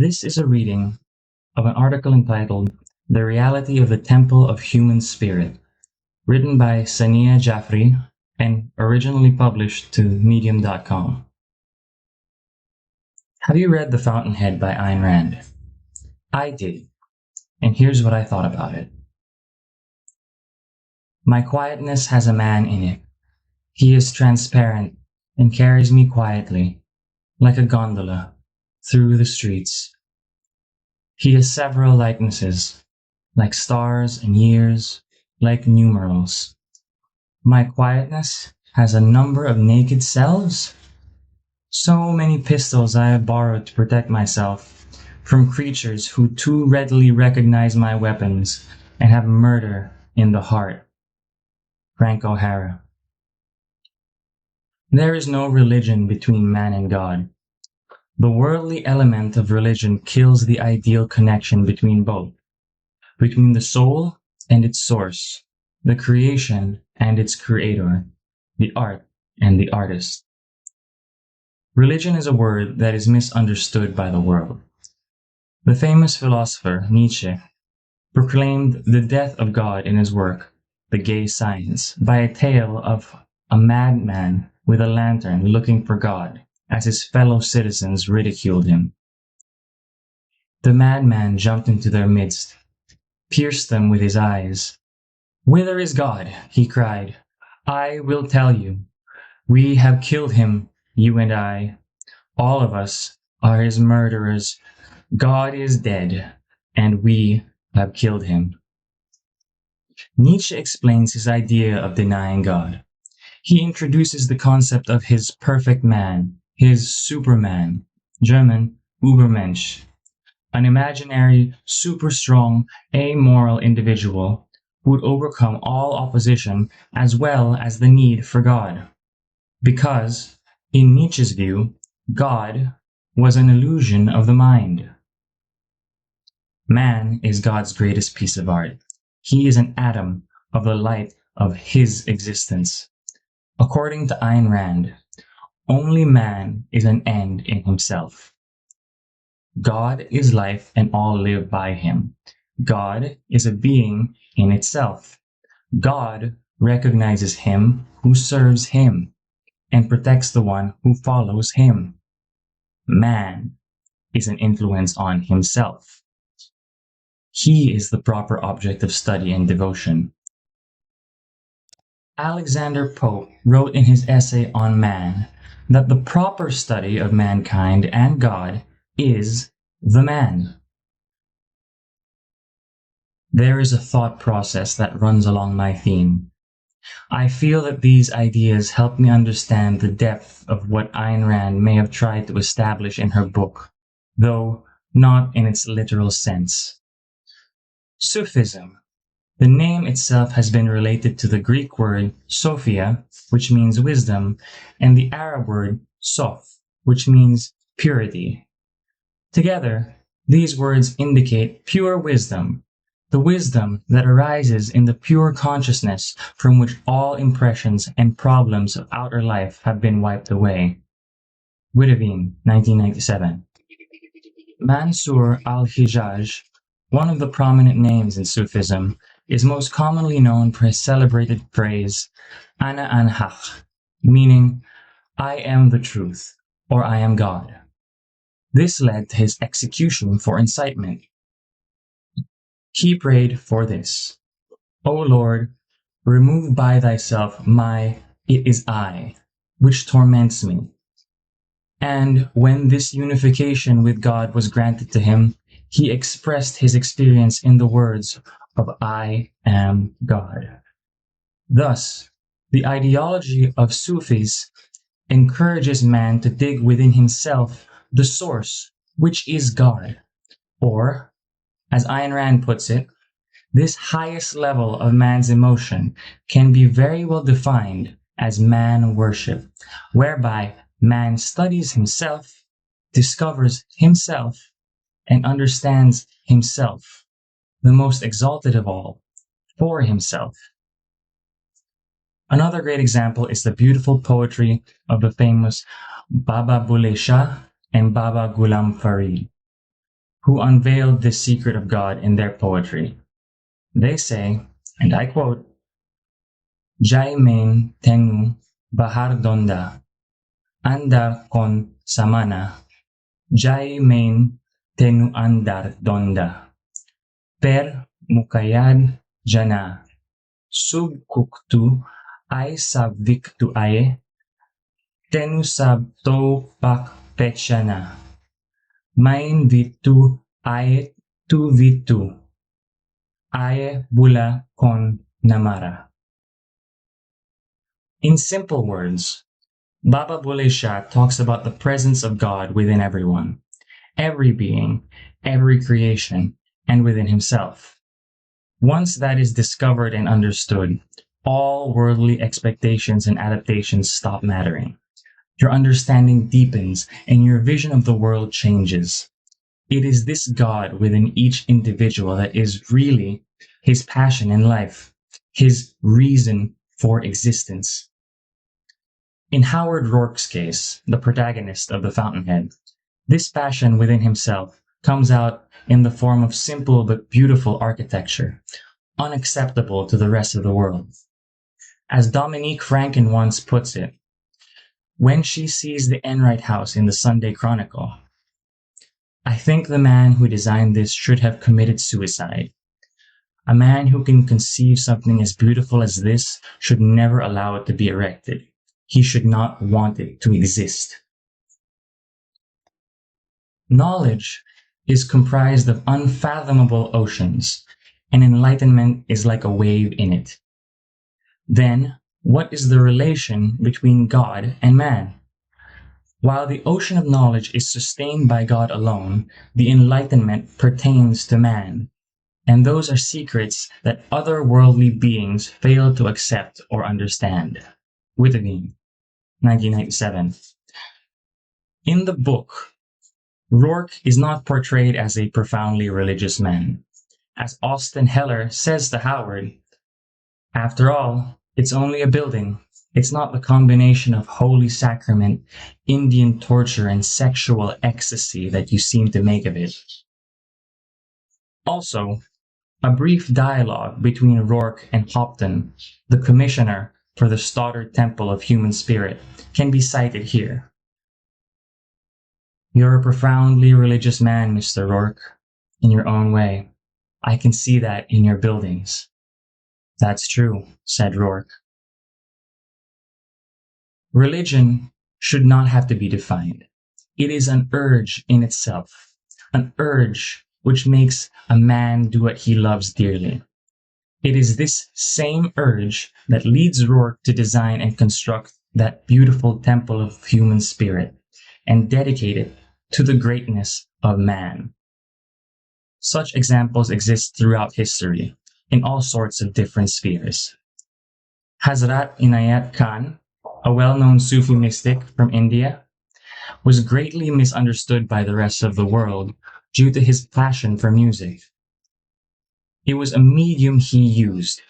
This is a reading of an article entitled The Reality of the Temple of Human Spirit, written by Saniya Jaffrey and originally published to Medium.com. Have you read The Fountainhead by Ayn Rand? I did, and here's what I thought about it. My quietness has a man in it. He is transparent and carries me quietly, like a gondola, through the streets. He has several likenesses, like stars and years, like numerals. My quietness has a number of naked selves. So many pistols I have borrowed to protect myself from creatures who too readily recognize my weapons and have murder in the heart. Frank O'Hara. There is no religion between man and God. The worldly element of religion kills the ideal connection between both, between the soul and its source, the creation and its creator, the art and the artist. Religion is a word that is misunderstood by the world. The famous philosopher Nietzsche proclaimed the death of God in his work, The Gay Science, by a tale of a madman with a lantern looking for God, as his fellow citizens ridiculed him. The madman jumped into their midst, pierced them with his eyes. "Whither is God?" he cried. "I will tell you. We have killed him, you and I. All of us are his murderers. God is dead, and we have killed him." Nietzsche explains his idea of denying God. He introduces the concept of his perfect man, his Superman, German Übermensch, an imaginary, super strong, amoral individual who would overcome all opposition as well as the need for God. Because, in Nietzsche's view, God was an illusion of the mind. Man is God's greatest piece of art. He is an atom of the light of his existence. According to Ayn Rand, only man is an end in himself. God is life and all live by him. God is a being in itself. God recognizes him who serves him and protects the one who follows him. Man is an influence on himself. He is the proper object of study and devotion. Alexander Pope wrote in his essay on man that the proper study of mankind and God is the man. There is a thought process that runs along my theme. I feel that these ideas help me understand the depth of what Ayn Rand may have tried to establish in her book, though not in its literal sense. Sufism. The name itself has been related to the Greek word Sophia, which means wisdom, and the Arab word Sof, which means purity. Together, these words indicate pure wisdom, the wisdom that arises in the pure consciousness from which all impressions and problems of outer life have been wiped away. Witteveen, 1997. Mansur al-Hijaj, one of the prominent names in Sufism, is most commonly known for his celebrated phrase, Ana an-Haq, meaning, I am the truth, or I am God. This led to his execution for incitement. He prayed for this, O Lord, remove by thyself my it is I, which torments me. And when this unification with God was granted to him, he expressed his experience in the words of I am God. Thus, the ideology of Sufis encourages man to dig within himself the source, which is God. Or, as Ayn Rand puts it, this highest level of man's emotion can be very well defined as man worship, whereby man studies himself, discovers himself, and understands himself, the most exalted of all, for himself. Another great example is the beautiful poetry of the famous Baba Bulle Shah and Baba Ghulam Farid. who unveiled this secret of God in their poetry. They say, and I quote, Jai main tenu bahar donda, andar con samana, Jai main tenu andar donda, per mukayad jana, sub kuktu ay sabviktu aye, tenu sab to pak pechana, main vitu aye tu vitu, aye bula con namara. In simple words, Baba Bule Shah talks about the presence of God within everyone, every being, every creation, and within himself. Once that is discovered and understood, all worldly expectations and adaptations stop mattering. Your understanding deepens and your vision of the world changes. It is this God within each individual that is really his passion in life, his reason for existence. In Howard Rourke's case, the protagonist of The Fountainhead, this passion within himself comes out in the form of simple but beautiful architecture, unacceptable to the rest of the world. As Dominique Franken once puts it, when she sees the Enright House in the Sunday Chronicle, I think the man who designed this should have committed suicide. A man who can conceive something as beautiful as this should never allow it to be erected. He should not want it to exist. Knowledge is comprised of unfathomable oceans, and enlightenment is like a wave in it. Then, what is the relation between God and man? While the ocean of knowledge is sustained by God alone, the enlightenment pertains to man, and those are secrets that other worldly beings fail to accept or understand. Witteveen, 1997. In the book, Rourke is not portrayed as a profoundly religious man. As Austin Heller says to Howard, after all, it's only a building. It's not the combination of holy sacrament, Indian torture, and sexual ecstasy that you seem to make of it. Also, a brief dialogue between Rourke and Hopton, the commissioner for the Stoddard Temple of Human Spirit, can be cited here. You're a profoundly religious man, Mr. Rourke, in your own way. I can see that in your buildings. That's true, said Rourke. Religion should not have to be defined. It is an urge in itself, an urge which makes a man do what he loves dearly. It is this same urge that leads Rourke to design and construct that beautiful temple of human spirit and dedicate it to the greatness of man. Such examples exist throughout history in all sorts of different spheres. Hazrat Inayat Khan, a well-known Sufi mystic from India, was greatly misunderstood by the rest of the world due to his passion for music. It was a medium he used.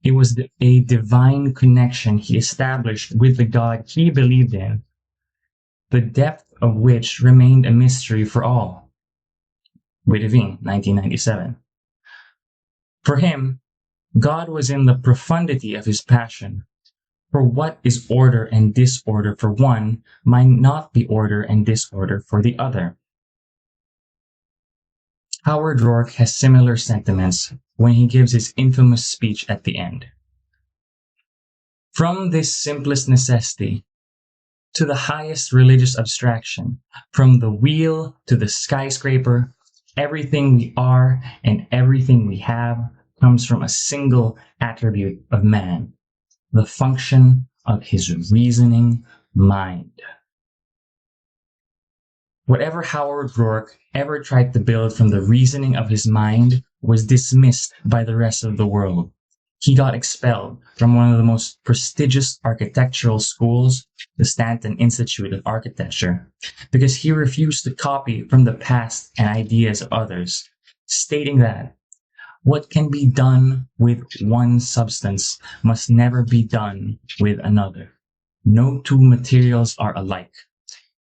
It was a divine connection he established with the God he believed in, the depth of which remained a mystery for all. Witteveen, 1997. For him, God was in the profundity of his passion. For what is order and disorder for one might not be order and disorder for the other. Howard Rourke has similar sentiments when he gives his infamous speech at the end. From this simplest necessity to the highest religious abstraction, from the wheel to the skyscraper, everything we are and everything we have comes from a single attribute of man, the function of his reasoning mind. Whatever Howard Rourke ever tried to build from the reasoning of his mind was dismissed by the rest of the world. He got expelled from one of the most prestigious architectural schools, the Stanton Institute of Architecture, because he refused to copy from the past and ideas of others, stating that what can be done with one substance must never be done with another. No two materials are alike.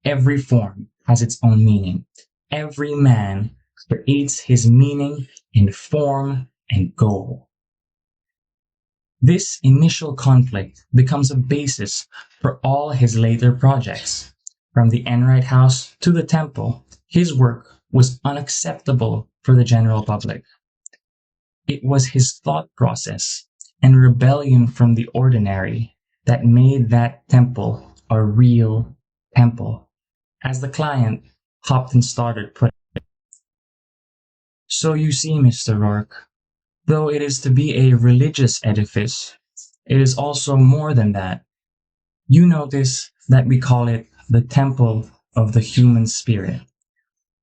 Every form has its own meaning. Every man creates his meaning in form and goal. This initial conflict becomes a basis for all his later projects. From the Enright House to the temple, his work was unacceptable for the general public. It was his thought process and rebellion from the ordinary that made that temple a real temple. As the client, Hopton Stoddard put it. So you see, Mr. Rourke, though it is to be a religious edifice, it is also more than that. You notice that we call it the temple of the human spirit.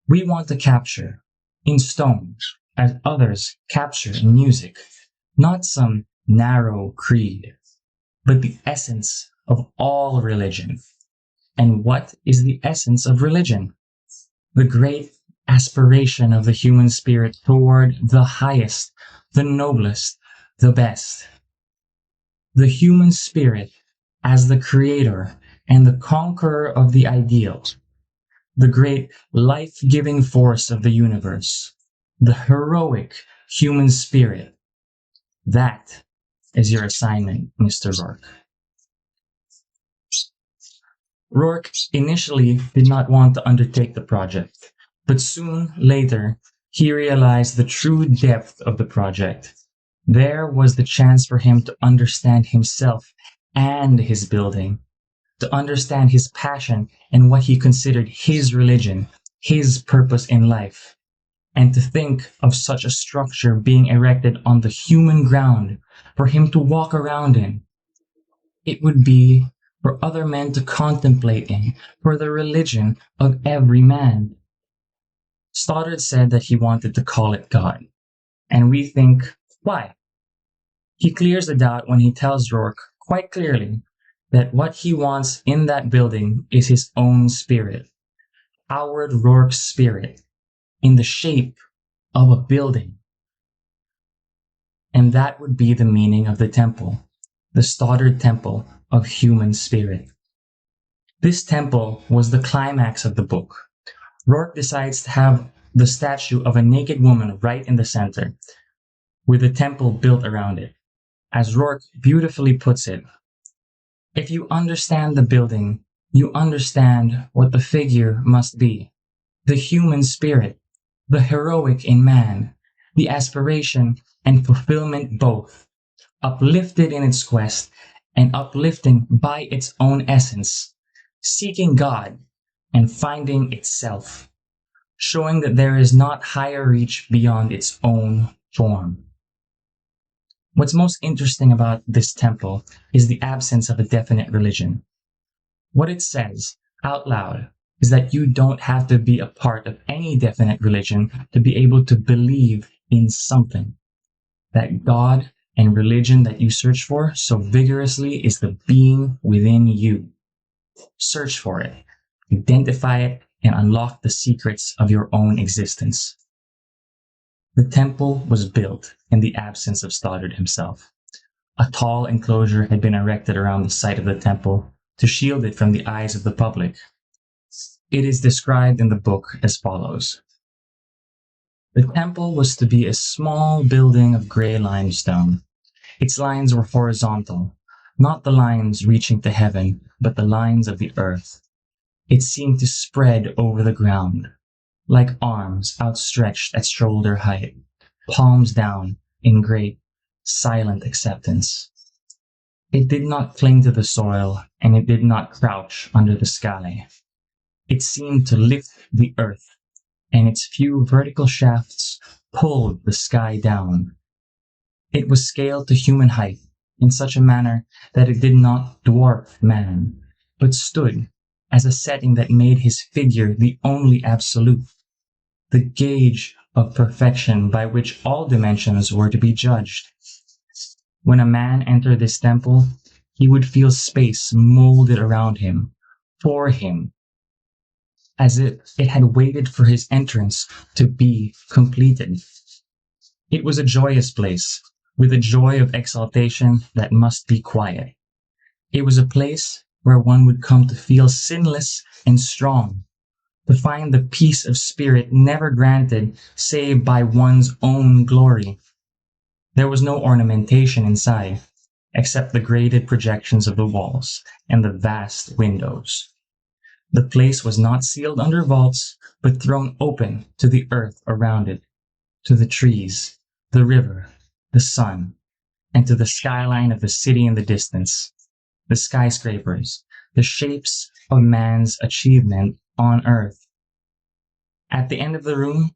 We want to capture, in stone, as others capture in music, not some narrow creed, but the essence of all religion. And what is the essence of religion? The great aspiration of the human spirit toward the highest, the noblest, the best. The human spirit as the creator and the conqueror of the ideal, the great life giving force of the universe, the heroic human spirit. That is your assignment, Mr. Rourke. Rourke initially did not want to undertake the project, but soon later he realized the true depth of the project. There was the chance for him to understand himself and his building, to understand his passion and what he considered his religion, his purpose in life, and to think of such a structure being erected on the human ground for him to walk around in. It would be for other men to contemplate in, for the religion of every man. Stoddard said that he wanted to call it God, and we think, why? He clears the doubt when he tells Rourke quite clearly that what he wants in that building is his own spirit, Howard Rourke's spirit, in the shape of a building. And that would be the meaning of the temple, the Stoddard Temple of Human Spirit. This temple was the climax of the book. Rourke decides to have the statue of a naked woman right in the center, with a temple built around it. As Rourke beautifully puts it, if you understand the building, you understand what the figure must be. The human spirit, the heroic in man, the aspiration and fulfillment both, uplifted in its quest and uplifting by its own essence, seeking God and finding itself, showing that there is not higher reach beyond its own form. What's most interesting about this temple is the absence of a definite religion. What it says out loud is that you don't have to be a part of any definite religion to be able to believe in something. That God and religion that you search for so vigorously is the being within you. Search for it, identify it, and unlock the secrets of your own existence. The temple was built in the absence of Stoddard himself. A tall enclosure had been erected around the site of the temple to shield it from the eyes of the public. It is described in the book as follows. The temple was to be a small building of gray limestone. Its lines were horizontal, not the lines reaching to heaven, but the lines of the earth. It seemed to spread over the ground, like arms outstretched at shoulder height, palms down in great, silent acceptance. It did not cling to the soil, and it did not crouch under the sky. It seemed to lift the earth, and its few vertical shafts pulled the sky down. It was scaled to human height in such a manner that it did not dwarf man, but stood as a setting that made his figure the only absolute, the gauge of perfection by which all dimensions were to be judged. When a man entered this temple, he would feel space molded around him, for him, as if it had waited for his entrance to be completed. It was a joyous place, with a joy of exaltation that must be quiet. It was a place where one would come to feel sinless and strong, to find the peace of spirit never granted save by one's own glory. There was no ornamentation inside, except the graded projections of the walls and the vast windows. The place was not sealed under vaults, but thrown open to the earth around it, to the trees, the river, the sun, and to the skyline of the city in the distance, the skyscrapers, the shapes of man's achievement on earth. At the end of the room,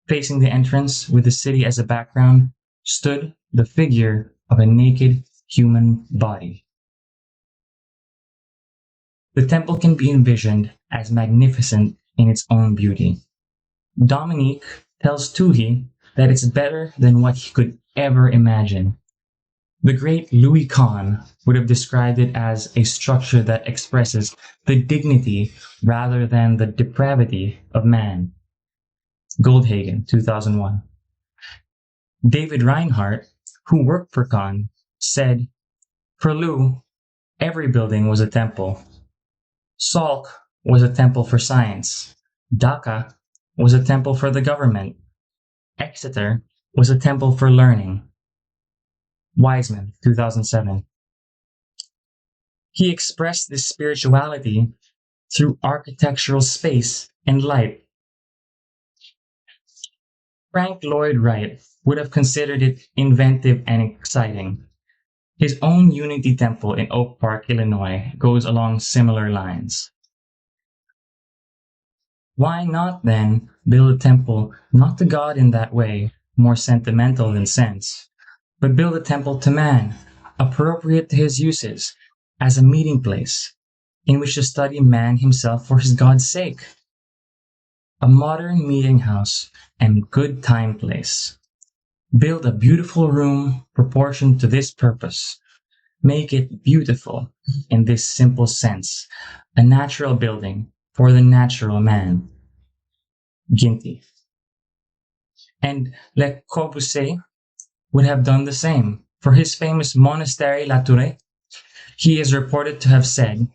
facing the entrance with the city as a background, stood the figure of a naked human body. The temple can be envisioned as magnificent in its own beauty. Dominique tells Tuhi that it's better than what he could ever imagine. The great Louis Kahn would have described it as a structure that expresses the dignity rather than the depravity of man. Goldhagen, 2001. David Reinhardt, who worked for Kahn, said, "For Lou, every building was a temple. Salk was a temple for science. Dhaka was a temple for the government. Exeter was a temple for learning." Wiseman, 2007. He expressed this spirituality through architectural space and light. Frank Lloyd Wright would have considered it inventive and exciting. His own Unity Temple in Oak Park, Illinois, goes along similar lines. Why not, then, build a temple not to God in that way, more sentimental than sense, but build a temple to man, appropriate to his uses, as a meeting place, in which to study man himself for his God's sake? A modern meeting house and good time place. Build a beautiful room proportioned to this purpose. Make it beautiful in this simple sense, a natural building for the natural man. Ginty. And Le Corbusier would have done the same. For his famous Monastery La Tourette, he is reported to have said,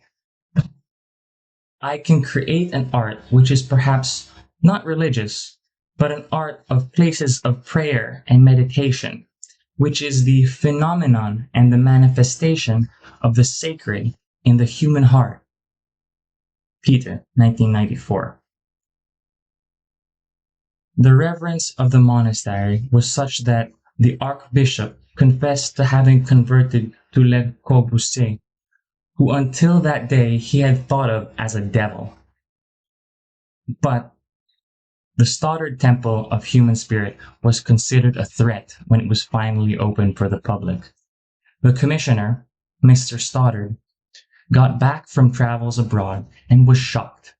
"I can create an art which is perhaps not religious, but an art of places of prayer and meditation, which is the phenomenon and the manifestation of the sacred in the human heart." Peter, 1994. The reverence of the monastery was such that the archbishop confessed to having converted to Le Corbusier, who until that day he had thought of as a devil. But the Stoddard Temple of Human Spirit was considered a threat when it was finally opened for the public. The commissioner, Mr. Stoddard, got back from travels abroad and was shocked.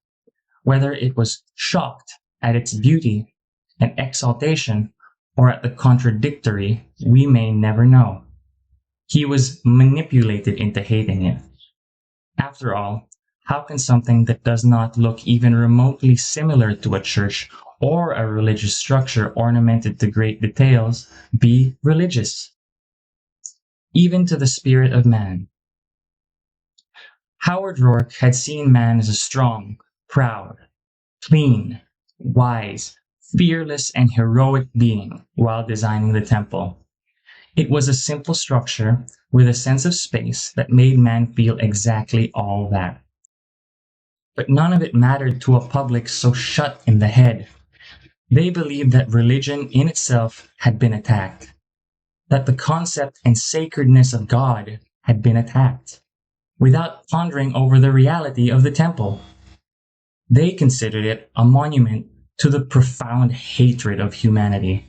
Whether it was shocked at its beauty and exaltation or at the contradictory, we may never know. He was manipulated into hating it. After all, how can something that does not look even remotely similar to a church or a religious structure ornamented to great details be religious? Even to the spirit of man. Howard Rourke had seen man as a strong, proud, clean, wise, fearless, and heroic being while designing the temple. It was a simple structure with a sense of space that made man feel exactly all that. But none of it mattered to a public so shut in the head. They believed that religion in itself had been attacked, that the concept and sacredness of God had been attacked, without pondering over the reality of the temple. They considered it a monument to the profound hatred of humanity.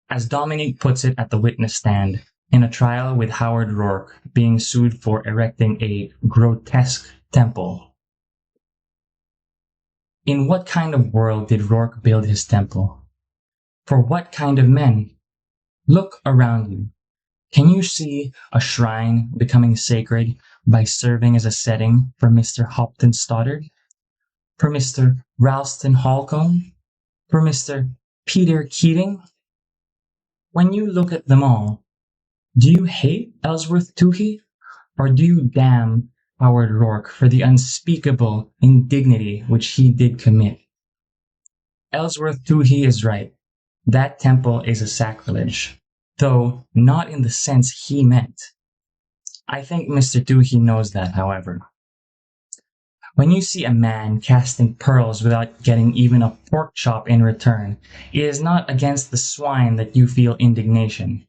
As Dominique puts it at the witness stand, in a trial with Howard Rourke being sued for erecting a grotesque temple. In what kind of world did Rourke build his temple? For what kind of men? Look around you. Can you see a shrine becoming sacred by serving as a setting for Mr. Hopton Stoddard? For Mr. Ralston Holcomb? For Mr. Peter Keating? When you look at them all, do you hate Ellsworth Toohey? Or do you damn Howard Rourke for the unspeakable indignity which he did commit. Ellsworth Toohey is right. That temple is a sacrilege, though not in the sense he meant. I think Mr. Toohey knows that, however. When you see a man casting pearls without getting even a pork chop in return, it is not against the swine that you feel indignation.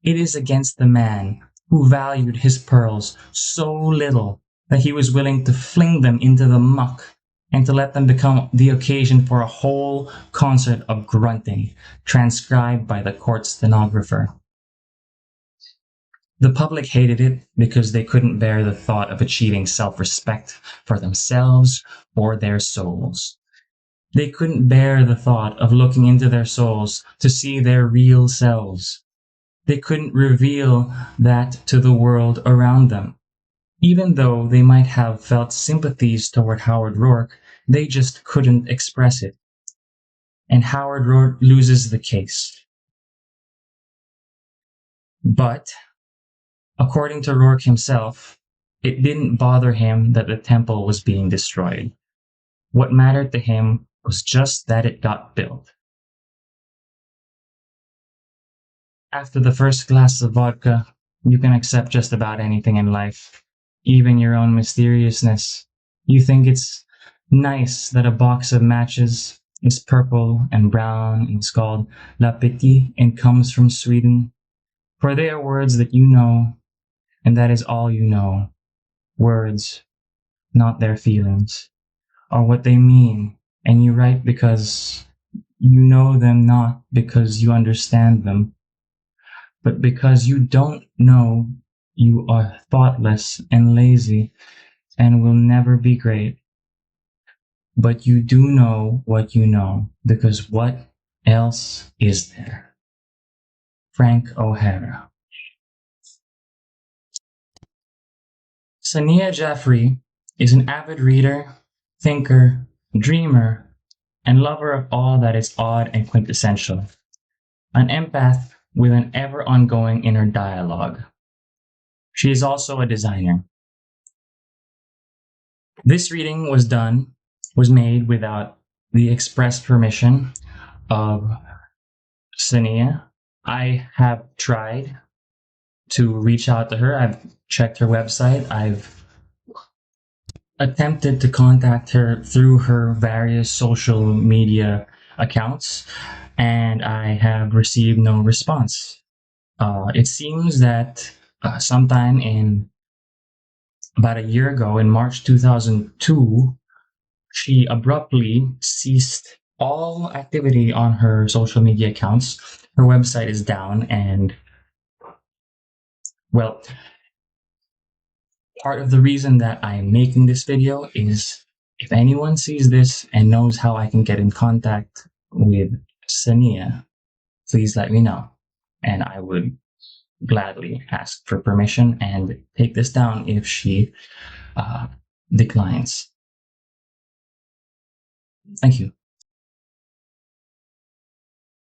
It is against the man who valued his pearls so little that he was willing to fling them into the muck and to let them become the occasion for a whole concert of grunting, transcribed by the court stenographer. The public hated it because they couldn't bear the thought of achieving self-respect for themselves or their souls. They couldn't bear the thought of looking into their souls to see their real selves. They couldn't reveal that to the world around them. Even though they might have felt sympathies toward Howard Rourke, they just couldn't express it. And Howard Rourke loses the case. But, according to Rourke himself, it didn't bother him that the temple was being destroyed. What mattered to him was just that it got built. After the first glass of vodka, you can accept just about anything in life, even your own mysteriousness. You think it's nice that a box of matches is purple and brown and it's called La Petite and comes from Sweden. For they are words that you know, and that is all you know. Words, not their feelings, or what they mean, and you write because you know them, not because you understand them, but because you don't know, you are thoughtless and lazy and will never be great. But you do know what you know, because what else is there? Frank O'Hara. Saniya Jaffrey is an avid reader, thinker, dreamer, and lover of all that is odd and quintessential. An empath with an ever ongoing inner dialogue. She is also a designer. This reading was made without the express permission of Saniya. I have tried to reach out to her. I've checked her website. I've attempted to contact her through her various social media accounts, and I have received no response. It seems that sometime in about a year ago, in March 2002, she abruptly ceased all activity on her social media accounts. Her website is down, and well, part of the reason that I'm making this video is if anyone sees this and knows how I can get in contact with Saniya, please let me know. And I would gladly ask for permission and take this down if she declines. Thank you.